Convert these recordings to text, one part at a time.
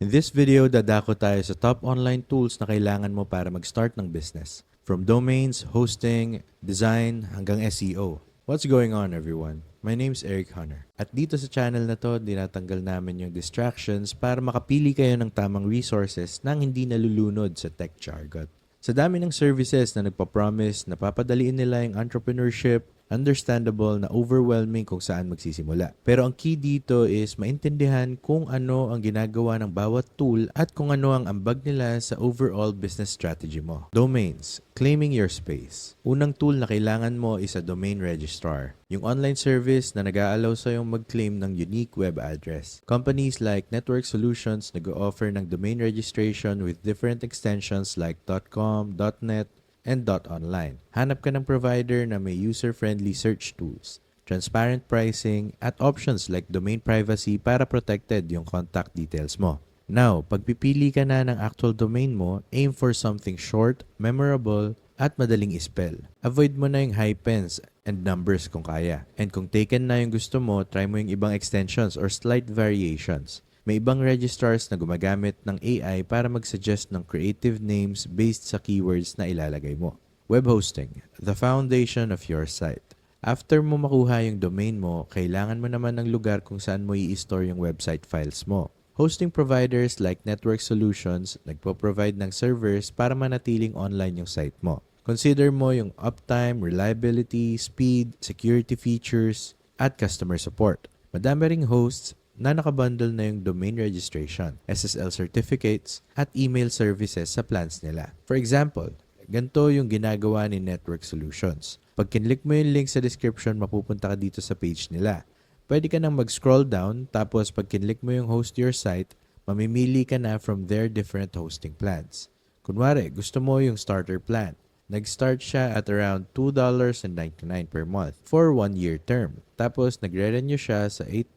In this video, dadako tayo sa top online tools na kailangan mo para mag-start ng business. From domains, hosting, design, hanggang SEO. What's going on, everyone? My name's Eric Hunter. At dito sa channel na to, dinatanggal namin yung distractions para makapili kayo ng tamang resources nang hindi nalulunod sa tech jargon. Sa dami ng services na nagpa-promise na papadaliin nila yung entrepreneurship, understandable na overwhelming kung saan magsisimula. Pero ang key dito is maintindihan kung ano ang ginagawa ng bawat tool at kung ano ang ambag nila sa overall business strategy mo. Domains, claiming your space. Unang tool na kailangan mo is a domain registrar. Yung online service na nag-aalaw sa yung mag-claim ng unique web address. Companies like Network Solutions nag-o-offer ng domain registration with different extensions like .com, .net, and .online. Hanap ka ng provider na may user-friendly search tools, transparent pricing, at options like domain privacy para protected yung contact details mo. Now, pagpipili ka na ng actual domain mo, aim for something short, memorable, at madaling ispell. Avoid mo na yung hyphens and numbers kung kaya. And kung taken na yung gusto mo, try mo yung ibang extensions or slight variations. May ibang registrars na gumagamit ng AI para mag-suggest ng creative names based sa keywords na ilalagay mo. Web hosting, the foundation of your site. After mo makuha yung domain mo, kailangan mo naman ng lugar kung saan mo i-store yung website files mo. Hosting providers like Network Solutions nagpo-provide ng servers para manatiling online yung site mo. Consider mo yung uptime, reliability, speed, security features, at customer support. Madami ring hosts na nakabundle na yung domain registration, SSL certificates, at email services sa plans nila. For example, ganito yung ginagawa ni Network Solutions. Pag kinlik mo yung link sa description, mapupunta ka dito sa page nila. Pwede ka nang mag-scroll down, tapos pag kinlik mo yung host your site, mamimili ka na from their different hosting plans. Kunwari, gusto mo yung starter plan. Nag-start siya at around $2.99 per month for 1-year term. Tapos, nagre-renew siya sa $8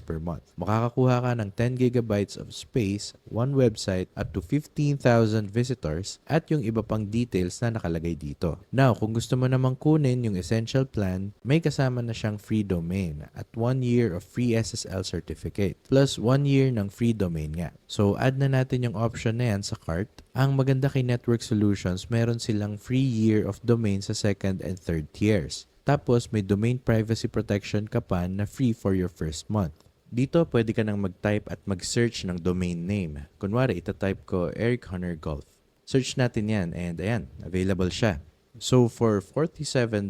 per month. Makakakuha ka ng 10 gigabytes of space, one website, up to 15,000 visitors, at yung iba pang details na nakalagay dito. Now, kung gusto mo namang kunin yung essential plan, may kasama na siyang free domain at 1 year of free SSL certificate, plus 1 year ng free domain nga. So, add na natin yung option na yan sa cart. Ang maganda kay Network Solutions, meron silang free year of domain sa second and third tiers. Tapos, may domain privacy protection ka pa na free for your first month. Dito, pwede ka nang mag-type at mag-search ng domain name. Kunwari, itatype ko Eric Hunter Golf. Search natin yan and ayan, available siya. So, for $47.90,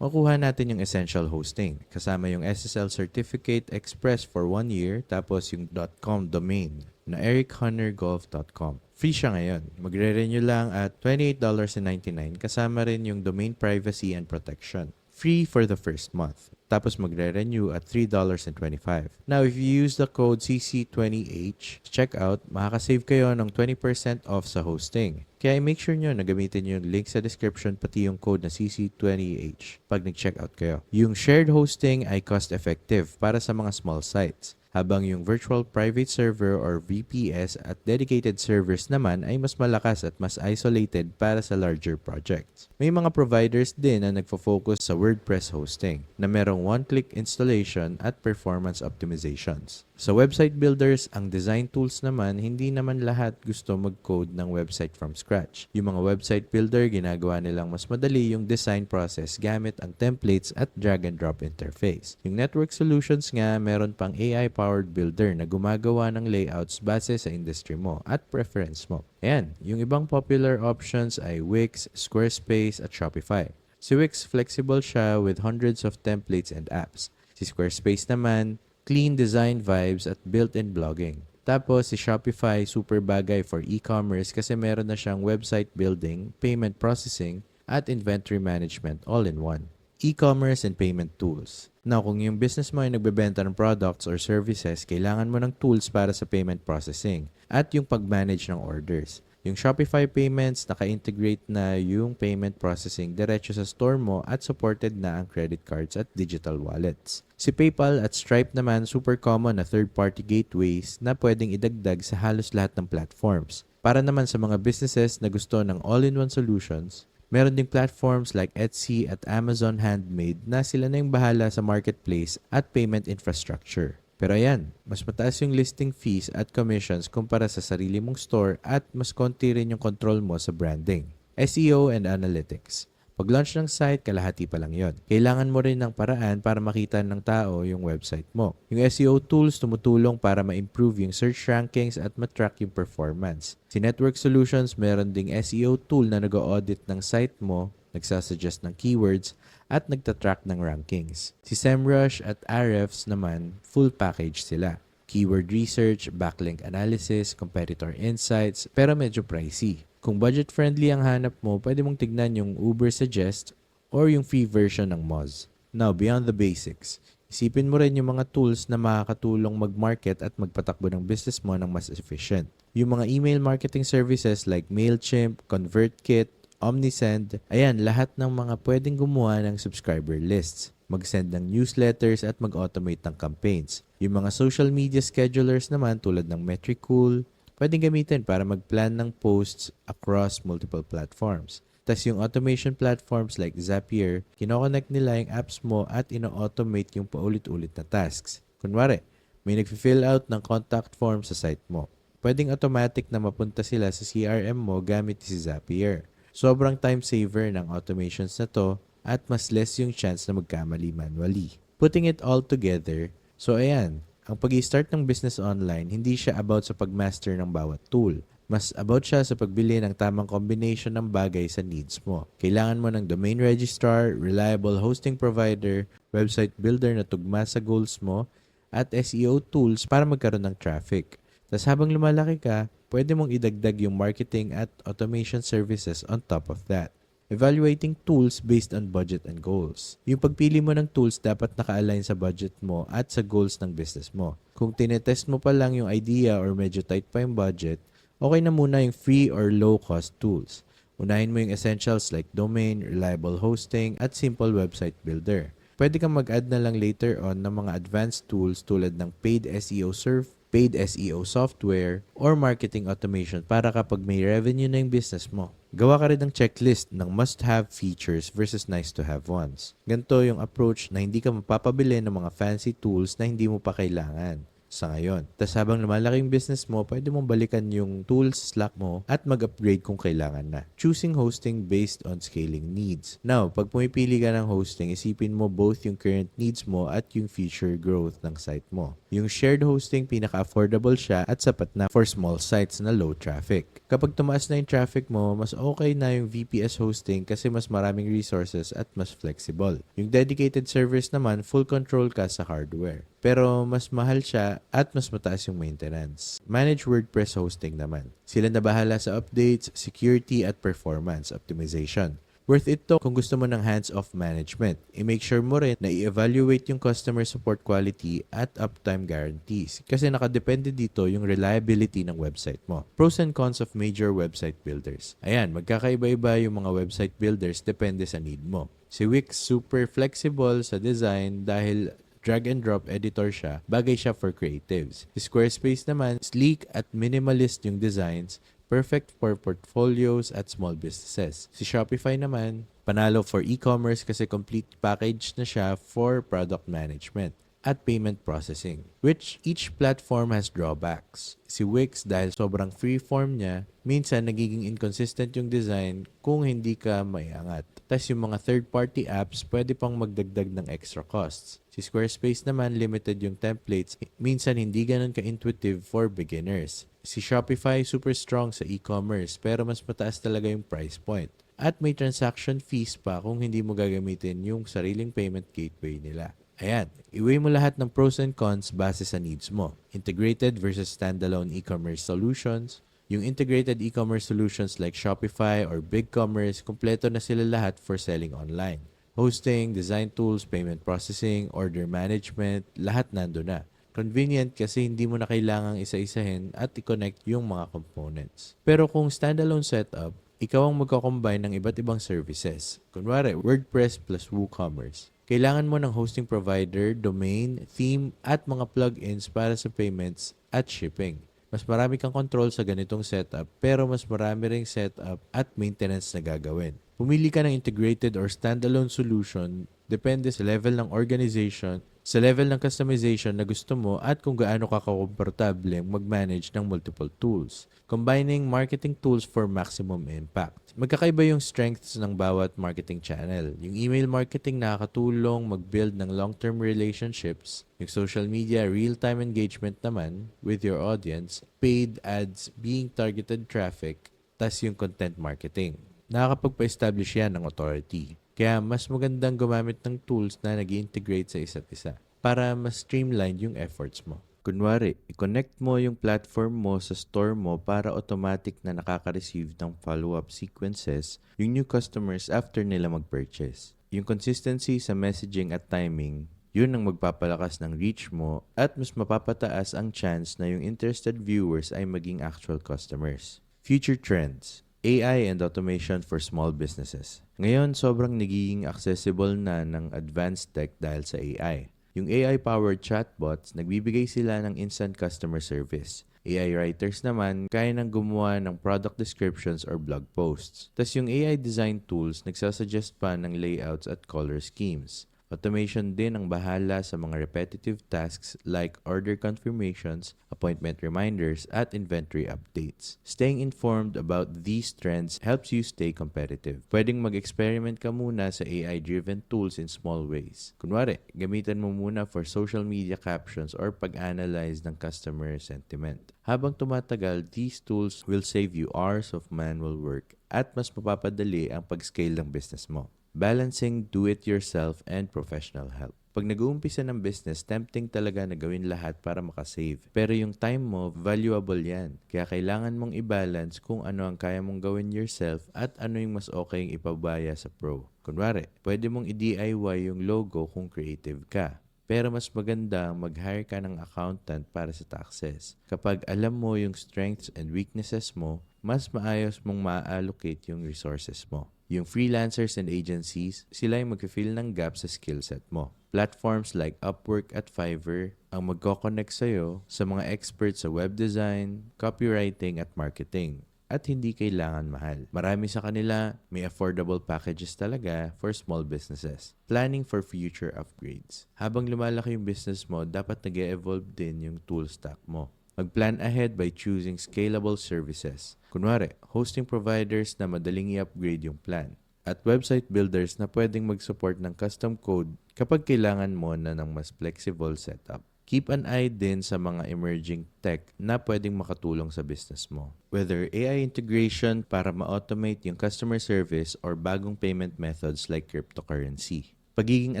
makuha natin yung essential hosting. Kasama yung SSL Certificate Express for 1 year, tapos yung .com domain na erichuntergolf.com. Free siya ngayon. Magre-renew lang at $28.99 kasama rin yung domain privacy and protection. Free for the first month. Tapos magre-renew at $3.25. Now, if you use the code CC20H, check out, makakasave kayo ng 20% off sa hosting. Kaya make sure nyo na gamitin yung link sa description pati yung code na CC20H pag nag-check out kayo. Yung shared hosting ay cost-effective para sa mga small sites, habang yung virtual private server or VPS at dedicated servers naman ay mas malakas at mas isolated para sa larger projects. May mga providers din na nagfo-focus sa WordPress hosting na merong one-click installation at performance optimizations. Sa website builders, ang design tools naman, hindi naman lahat gusto mag-code ng website from scratch. Yung mga website builder, ginagawa nilang mas madali yung design process gamit ang templates at drag and drop interface. Yung Network Solutions nga, meron pang AI-powered builder na gumagawa ng layouts base sa industry mo at preference mo. Ayan, yung ibang popular options ay Wix, Squarespace, at Shopify. Si Wix, flexible siya with hundreds of templates and apps. Si Squarespace naman, clean design vibes at built-in blogging. Tapos si Shopify, super bagay for e-commerce kasi meron na siyang website building, payment processing, at inventory management all in one. E-commerce and payment tools. Now, kung yung business mo ay nagbebenta ng products or services, kailangan mo ng tools para sa payment processing at yung pag-manage ng orders. Yung Shopify payments, naka-integrate na yung payment processing diretso sa store mo at supported na ang credit cards at digital wallets. Si PayPal at Stripe naman, super common na third-party gateways na pwedeng idagdag sa halos lahat ng platforms. Para naman sa mga businesses na gusto ng all-in-one solutions, meron ding platforms like Etsy at Amazon Handmade na sila na yung bahala sa marketplace at payment infrastructure. Pero ayan, mas mataas yung listing fees at commissions kumpara sa sarili mong store at mas konti rin yung control mo sa branding. SEO and Analytics. Pag-launch ng site, kalahati pa lang yon. Kailangan mo rin ng paraan para makita ng tao yung website mo. Yung SEO tools tumutulong para ma-improve yung search rankings at matrack yung performance. Si Network Solutions meron ding SEO tool na nag-audit ng site mo, nagsasuggest ng keywords, at nagtatrack ng rankings. Si SEMrush at Ahrefs naman, full package sila. Keyword research, backlink analysis, competitor insights, pero medyo pricey. Kung budget-friendly ang hanap mo, pwede mong tignan yung Uber Suggest or yung free version ng Moz. Now, beyond the basics, isipin mo rin yung mga tools na makakatulong mag-market at magpatakbo ng business mo ng mas efficient. Yung mga email marketing services like MailChimp, ConvertKit, Omnisend, ayan, lahat ng mga pwedeng gumawa ng subscriber lists, mag-send ng newsletters at mag-automate ng campaigns. Yung mga social media schedulers naman tulad ng Metricool, pwedeng gamitin para mag-plan ng posts across multiple platforms. Tapos yung automation platforms like Zapier, kinoconnect nila yung apps mo at ino-automate yung paulit-ulit na tasks. Kunwari, may nag-fill out ng contact form sa site mo. Pwedeng automatic na mapunta sila sa CRM mo gamit si Zapier. Sobrang time saver ng automations na to at mas less yung chance na magkamali manually. Putting it all together, so ayan, ang pag-i-start ng business online, hindi siya about sa pag-master ng bawat tool. Mas about siya sa pagbili ng tamang combination ng bagay sa needs mo. Kailangan mo ng domain registrar, reliable hosting provider, website builder na tugma sa goals mo, at SEO tools para magkaroon ng traffic. Tapos habang lumalaki ka, pwede mong idagdag yung marketing at automation services on top of that. Evaluating tools based on budget and goals. Yung pagpili mo ng tools dapat naka-align sa budget mo at sa goals ng business mo. Kung tinetest mo pa lang yung idea or medyo tight pa yung budget, okay na muna yung free or low-cost tools. Unahin mo yung essentials like domain, reliable hosting, at simple website builder. Pwede kang mag-add na lang later on ng mga advanced tools tulad ng paid SEO surf, paid SEO software, or marketing automation para kapag may revenue na yung business mo. Gawa ka rin ng checklist ng must-have features versus nice-to-have ones. Ganito yung approach na hindi ka mapapabili ng mga fancy tools na hindi mo pa kailangan sa ngayon. Tapos habang lumalaki yung business mo, pwede mong balikan yung tools slack mo at mag-upgrade kung kailangan na. Choosing hosting based on scaling needs. Now, pag pumipili ka ng hosting, isipin mo both yung current needs mo at yung future growth ng site mo. Yung shared hosting, pinaka-affordable siya at sapat na for small sites na low traffic. Kapag tumaas na yung traffic mo, mas okay na yung VPS hosting kasi mas maraming resources at mas flexible. Yung dedicated servers naman, full control ka sa hardware. Pero mas mahal siya at mas mataas yung maintenance. Manage WordPress hosting naman. Sila na bahala sa updates, security at performance optimization. Worth it to kung gusto mo ng hands-off management. I-make sure mo rin na i-evaluate yung customer support quality at uptime guarantees kasi nakadepende dito yung reliability ng website mo. Pros and cons of major website builders. Ayan, magkakaiba-iba yung mga website builders depende sa need mo. Si Wix super flexible sa design dahil drag and drop editor siya, bagay siya for creatives. Si Squarespace naman, sleek at minimalist yung designs, perfect for portfolios at small businesses. Si Shopify naman, panalo for e-commerce kasi complete package na siya for product management at payment processing, which each platform has drawbacks. Si Wix dahil sobrang freeform niya, minsan nagiging inconsistent yung design kung hindi ka maiangat. Tapos yung mga third-party apps, pwede pang magdagdag ng extra costs. Si Squarespace naman, limited yung templates, minsan hindi ganun ka-intuitive for beginners. Si Shopify, super strong sa e-commerce, pero mas mataas talaga yung price point. At may transaction fees pa kung hindi mo gagamitin yung sariling payment gateway nila. Ayan, i-weigh mo lahat ng pros and cons base sa needs mo. Integrated versus standalone e-commerce solutions. Yung integrated e-commerce solutions like Shopify or BigCommerce, kumpleto na sila lahat for selling online. Hosting, design tools, payment processing, order management, lahat nando na. Convenient kasi hindi mo na kailangang isa-isahin at i-connect yung mga components. Pero kung standalone setup, ikaw ang magko-combine ng iba't ibang services. Kunwari, WordPress plus WooCommerce. Kailangan mo ng hosting provider, domain, theme, at mga plugins para sa payments at shipping. Mas marami kang control sa ganitong setup pero mas marami ring setup at maintenance na gagawin. Pumili ka ng integrated or standalone solution depende sa level ng organization sa level ng customization na gusto mo at kung gaano ka komportable mag-manage ng multiple tools. Combining marketing tools for maximum impact. Magkakaiba yung strengths ng bawat marketing channel. Yung email marketing nakakatulong mag-build ng long-term relationships. Yung social media, real-time engagement naman with your audience. Paid ads, being targeted traffic. Tas yung content marketing. Nakakapagpa-establish yan ng authority. Kaya mas magandang gumamit ng tools na nag-integrate sa isa't isa para mas streamline yung efforts mo. Kunwari, i-connect mo yung platform mo sa store mo para automatic na nakaka-receive ng follow-up sequences yung new customers after nila mag-purchase. Yung consistency sa messaging at timing, yun ang magpapalakas ng reach mo at mas mapapataas ang chance na yung interested viewers ay maging actual customers. Future trends. AI and automation for small businesses. Ngayon, sobrang nagiging accessible na ng advanced tech dahil sa AI. Yung AI-powered chatbots, nagbibigay sila ng instant customer service. AI writers naman, kaya nang gumawa ng product descriptions or blog posts. Tas yung AI design tools, nagsasuggest pa ng layouts at color schemes. Automation din ang bahala sa mga repetitive tasks like order confirmations, appointment reminders, at inventory updates. Staying informed about these trends helps you stay competitive. Pwedeng mag-experiment ka muna sa AI-driven tools in small ways. Kunwari, gamitan mo muna for social media captions or pag-analyze ng customer sentiment. Habang tumatagal, these tools will save you hours of manual work at mas mapapadali ang pag-scale ng business mo. Balancing do-it-yourself and professional help. Pag nag-uumpisa ng business, tempting talaga na gawin lahat para makasave. Pero yung time mo, valuable yan. Kaya kailangan mong i-balance kung ano ang kaya mong gawin yourself at ano yung mas okay yung ipabaya sa pro. Kunwari, pwede mong i-DIY yung logo kung creative ka. Pero mas maganda mag-hire ka ng accountant para sa taxes. Kapag alam mo yung strengths and weaknesses mo, mas maayos mong ma-allocate yung resources mo. Yung freelancers and agencies, sila yung mag-fill ng gap sa skill set mo. Platforms like Upwork at Fiverr ang magkoconnect sa'yo sa mga experts sa web design, copywriting at marketing. At hindi kailangan mahal. Marami sa kanila may affordable packages talaga for small businesses. Planning for future upgrades. Habang lumalaki yung business mo, dapat nag-evolve din yung tool stack mo. Mag-plan ahead by choosing scalable services. Kunwari, hosting providers na madaling i-upgrade yung plan. At website builders na pwedeng mag-support ng custom code kapag kailangan mo na ng mas flexible setup. Keep an eye din sa mga emerging tech na pwedeng makatulong sa business mo. Whether AI integration para ma-automate yung customer service or bagong payment methods like cryptocurrency. Pagiging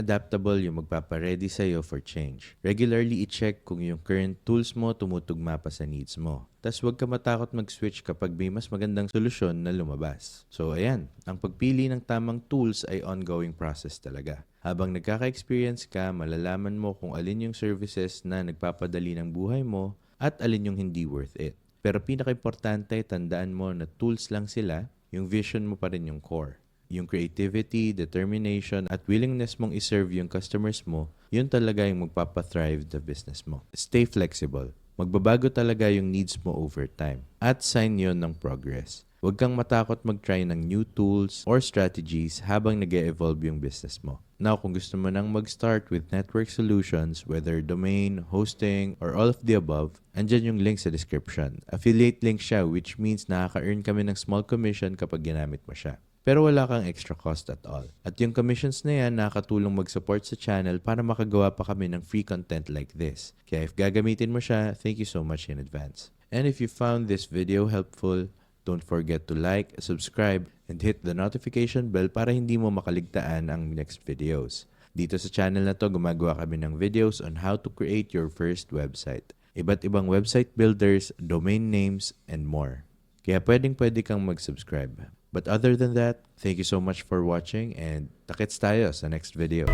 adaptable yung magpapaready sa'yo for change. Regularly i-check kung yung current tools mo tumutugma pa sa needs mo. Tas huwag ka matakot mag-switch kapag may mas magandang solusyon na lumabas. So ayan, ang pagpili ng tamang tools ay ongoing process talaga. Habang nagkaka-experience ka, malalaman mo kung alin yung services na nagpapadali ng buhay mo at alin yung hindi worth it. Pero pinaka-importante, tandaan mo na tools lang sila, yung vision mo pa rin yung core. Yung creativity, determination, at willingness mong iserve yung customers mo, yun talaga yung magpapathrive the business mo. Stay flexible. Magbabago talaga yung needs mo over time. At sign yun ng progress. Huwag kang matakot mag-try ng new tools or strategies habang nag-e-evolve yung business mo. Now, kung gusto mo nang mag-start with network solutions, whether domain, hosting, or all of the above, andyan yung link sa description. Affiliate link siya, which means nakaka-earn kami ng small commission kapag ginamit mo siya. Pero wala kang extra cost at all. At yung commissions na yan nakakatulong mag-support sa channel para makagawa pa kami ng free content like this. Kaya if gagamitin mo siya, thank you so much in advance. And if you found this video helpful, don't forget to like, subscribe, and hit the notification bell para hindi mo makaligtaan ang next videos. Dito sa channel na to, gumagawa kami ng videos on how to create your first website. Iba't ibang website builders, domain names, and more. Kaya pwedeng-pwede kang mag-subscribe. But other than that, thank you so much for watching and takits tayo sa next video.